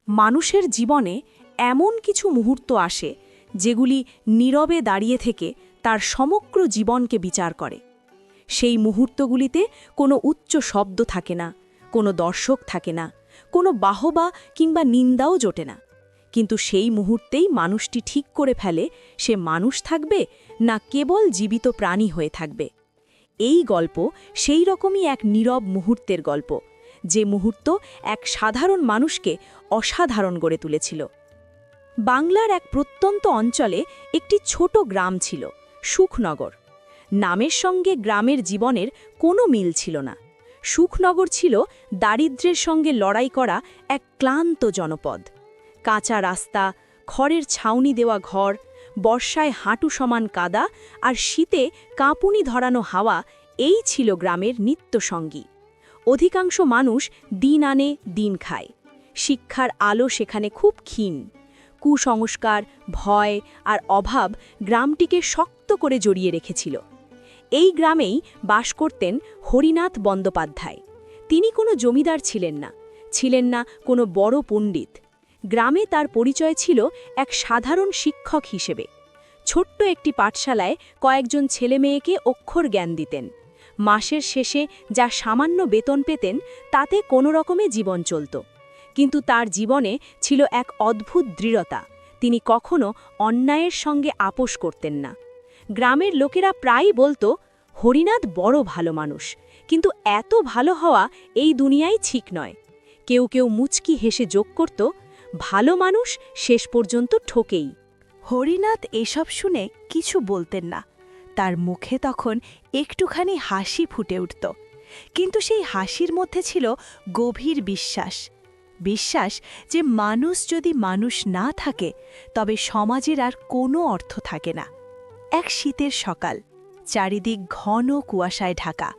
মানুষের জীবনে এমন কিছু মুহূর্ত আসে যেগুলি নীরবে দাঁড়িয়ে থেকে তার সমগ্র জীবনকে বিচার করে। সেই মুহূর্তগুলিতে কোনো উচ্চ শব্দ থাকে না, কোনো দর্শক থাকে না, কোনো বাহবা কিংবা নিন্দাও জোটে না। কিন্তু সেই মুহূর্তেই মানুষটি ঠিক করে ফেলে সে মানুষ থাকবে না কেবল জীবিত প্রাণী হয়ে থাকবে। এই গল্প সেই রকমই এক নীরব মুহূর্তের গল্প, যে মুহূর্ত এক সাধারণ মানুষকে অসাধারণ গড়ে তুলেছিল। বাংলার এক প্রত্যন্ত অঞ্চলে একটি ছোট গ্রাম ছিল, সুখনগর। নামের সঙ্গে গ্রামের জীবনের কোনো মিল ছিল না। সুখনগর ছিল দারিদ্র্যের সঙ্গে লড়াই করা এক ক্লান্ত জনপদ। কাঁচা রাস্তা, খড়ের ছাউনি দেওয়া ঘর, বর্ষায় হাঁটু সমান কাদা আর শীতে কাঁপুনি ধরানো হাওয়া, এই ছিল গ্রামের নিত্যসঙ্গী। অধিকাংশ মানুষ দিন আনে দিন খায়। শিক্ষার আলো সেখানে খুব ক্ষীণ। কুসংস্কার, ভয় আর অভাব গ্রামটিকে শক্ত করে জড়িয়ে রেখেছিল। এই গ্রামেই বাস করতেন হরিনাথ বন্দ্যোপাধ্যায়। তিনি কোনো জমিদার ছিলেন না কোনো বড় পণ্ডিত। গ্রামে তার পরিচয় ছিল এক সাধারণ শিক্ষক হিসেবে। ছোট্ট একটি পাঠশালায় কয়েকজন ছেলেমেয়েকে অক্ষর জ্ঞান দিতেন। মাসের শেষে যা সামান্য বেতন পেতেন তাতে কোনো রকমে জীবন চলত। কিন্তু তার জীবনে ছিল এক অদ্ভুত দৃঢ়তা। তিনি কখনো অন্যায়ের সঙ্গে আপোষ করতেন না। গ্রামের লোকেরা প্রায়ই বলতো, হরিনাথ বড় ভালো মানুষ, কিন্তু এত ভালো হওয়া এই দুনিয়ায় ঠিক নয়। কেউ কেউ মুচকি হেসে যোগ করত, ভালো মানুষ শেষ পর্যন্ত ঠকেই। হরিনাথ এসব শুনে কিছু বলতেন না। তার মুখে তখন একটুখানি হাসি ফুটে উঠত, কিন্তু সেই হাসির মধ্যে ছিল গভীর বিশ্বাস যে মানুষ যদি মানুষ না থাকে তবে সমাজের আর কোনো অর্থ থাকে না। এক শীতের সকাল, চারিদিক ঘন কুয়াশায় ঢাকা।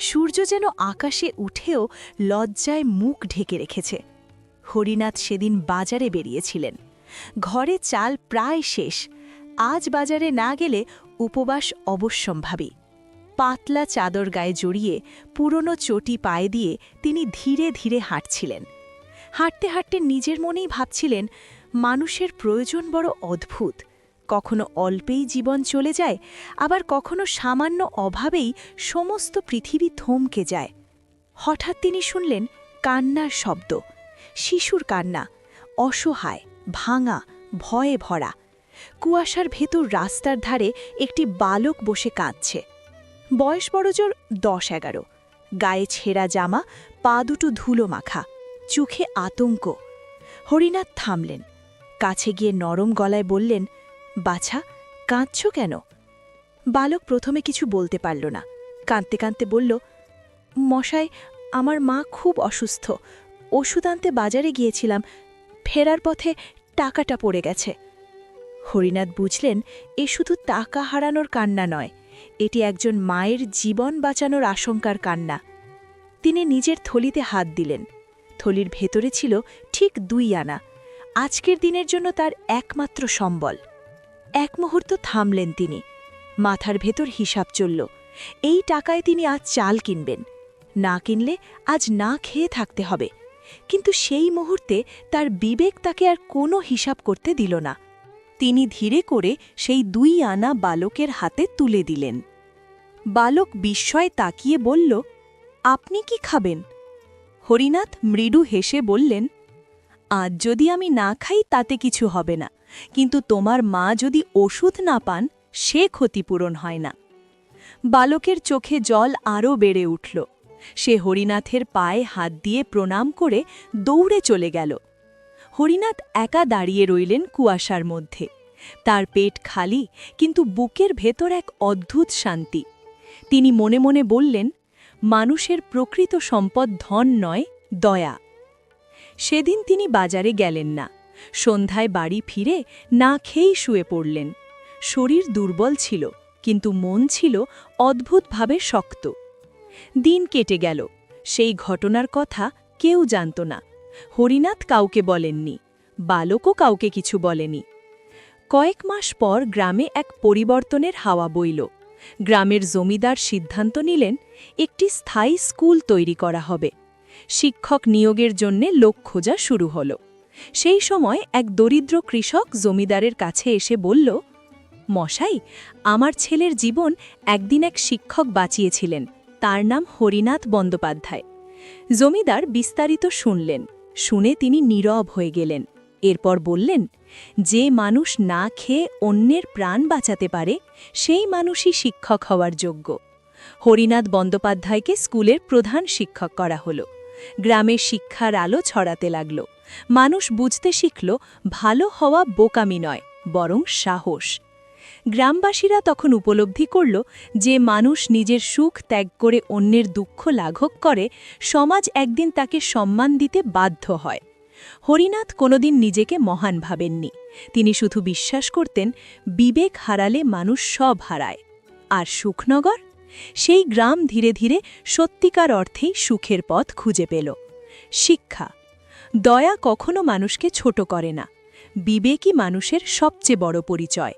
সূর্য যেন আকাশে উঠেও লজ্জায় মুখ ঢেকে রেখেছে। হরিনাথ সেদিন বাজারে বেরিয়েছিলেন। ঘরে চাল প্রায় শেষ। আজ বাজারে না গেলে উপবাস অবশ্যম্ভাবী। পাতলা চাদর গায়ে জড়িয়ে, পুরনো চটি পায়ে দিয়ে তিনি ধীরে ধীরে হাঁটছিলেন। হাঁটতে হাঁটতে নিজের মনেই ভাবছিলেন, মানুষের প্রয়োজন বড় অদ্ভুত। কখনো অল্পেই জীবন চলে যায়, আবার কখনো সামান্য অভাবেই সমস্ত পৃথিবী থমকে যায়। হঠাৎ তিনি শুনলেন কান্নার শব্দ, শিশুর কান্না, অসহায়, ভাঙা, ভয়ে ভরা। কুয়াশার ভেতর রাস্তার ধারে একটি বালক বসে কাঁদছে। বয়স বড়জোর 10-11, গায়ে ছেঁড়া জামা, পা দুটো ধুলো মাখা, চোখে আতঙ্ক। হরিনাথ থামলেন, কাছে গিয়ে নরম গলায় বললেন, বাছা, কাঁদছ কেন? বালক প্রথমে কিছু বলতে পারল না। কাঁদতে কাঁদতে বলল, মশাই, আমার মা খুব অসুস্থ। ওষুধ আনতে বাজারে গিয়েছিলাম, ফেরার পথে টাকাটা পড়ে গেছে। হরিনাথ বুঝলেন, এ শুধু টাকা হারানোর কান্না নয়, এটি একজন মায়ের জীবন বাঁচানোর আশঙ্কার কান্না। তিনি নিজের থলিতে হাত দিলেন। থলির ভেতরে ছিল ঠিক 2 আনা, আজকের দিনের জন্য তার একমাত্র সম্বল। এক মুহূর্ত থামলেন তিনি। মাথার ভেতর হিসাব চলল। এই টাকায় তিনি আজ চাল কিনবেন, না কিনলে আজ না খেয়ে থাকতে হবে। কিন্তু সেই মুহূর্তে তার বিবেক তাকে আর কোনো হিসাব করতে দিল না। তিনি ধীরে করে সেই 2 আনা বালকের হাতে তুলে দিলেন। বালক বিস্ময়ে তাকিয়ে বলল, আপনি কি খাবেন? হরিনাথ মৃদু হেসে বললেন, আজ যদি আমি না খাই তাতে কিছু হবে না, কিন্তু তোমার মা যদি ওষুধ না পান সে ক্ষতিপূরণ হয় না। বালকের চোখে জল আরও বেড়ে উঠল। সে হরিনাথের পায়ে হাত দিয়ে প্রণাম করে দৌড়ে চলে গেল। হরিনাথ একা দাঁড়িয়ে রইলেন কুয়াশার মধ্যে। তার পেট খালি, কিন্তু বুকের ভেতর এক অদ্ভুত শান্তি। তিনি মনে মনে বললেন, মানুষের প্রকৃত সম্পদ ধন নয়, দয়া। সেদিন তিনি বাজারে গেলেন না। সন্ধ্যায় বাড়ি ফিরে না খেয়েই শুয়ে পড়লেন। শরীর দুর্বল ছিল, কিন্তু মন ছিল অদ্ভুতভাবে শক্ত। দিন কেটে গেল। সেই ঘটনার কথা কেউ জানত না। হরিনাথ কাউকে বলেননি, বালকও কাউকে কিছু বলেনি। কয়েক মাস পর গ্রামে এক পরিবর্তনের হাওয়া বইল। গ্রামের জমিদার সিদ্ধান্ত নিলেন, একটি স্থায়ী স্কুল তৈরি করা হবে। শিক্ষক নিয়োগের জন্যে লোক খোঁজা শুরু হল। সেই সময় এক দরিদ্র কৃষক জমিদারের কাছে এসে বলল, মশাই, আমার ছেলের জীবন একদিন এক শিক্ষক বাঁচিয়েছিলেন, তার নাম হরিনাথ বন্দ্যোপাধ্যায়। জমিদার বিস্তারিত শুনলেন, শুনে তিনি নীরব হয়ে গেলেন। এরপর বললেন, যে মানুষ না খেয়ে অন্যের প্রাণ বাঁচাতে পারে সেই মানুষই শিক্ষক হওয়ার যোগ্য। হরিনাথ বন্দ্যোপাধ্যায়কে স্কুলের প্রধান শিক্ষক করা হলো। গ্রামের শিক্ষার আলো ছড়াতে লাগল। মানুষ বুঝতে শিখল ভালো হওয়া বোকামি নয়, বরং সাহস। গ্রামবাসীরা তখন উপলব্ধি করল যে মানুষ নিজের সুখ ত্যাগ করে অন্যের দুঃখ লাঘব করে, সমাজ একদিন তাকে সম্মান দিতে বাধ্য হয়। হরিনাথ কোনোদিন নিজেকে মহান ভাবেননি। তিনি শুধু বিশ্বাস করতেন, বিবেক হারালে মানুষ সব হারায়। আর সুখনগর? সেই গ্রাম ধীরে ধীরে সত্যিকার অর্থেই সুখের পথ খুঁজে পেল। শিক্ষা। দয়া কখনো মানুষকে ছোট করে না। বিবেকই মানুষের সবচেয়ে বড় পরিচয়।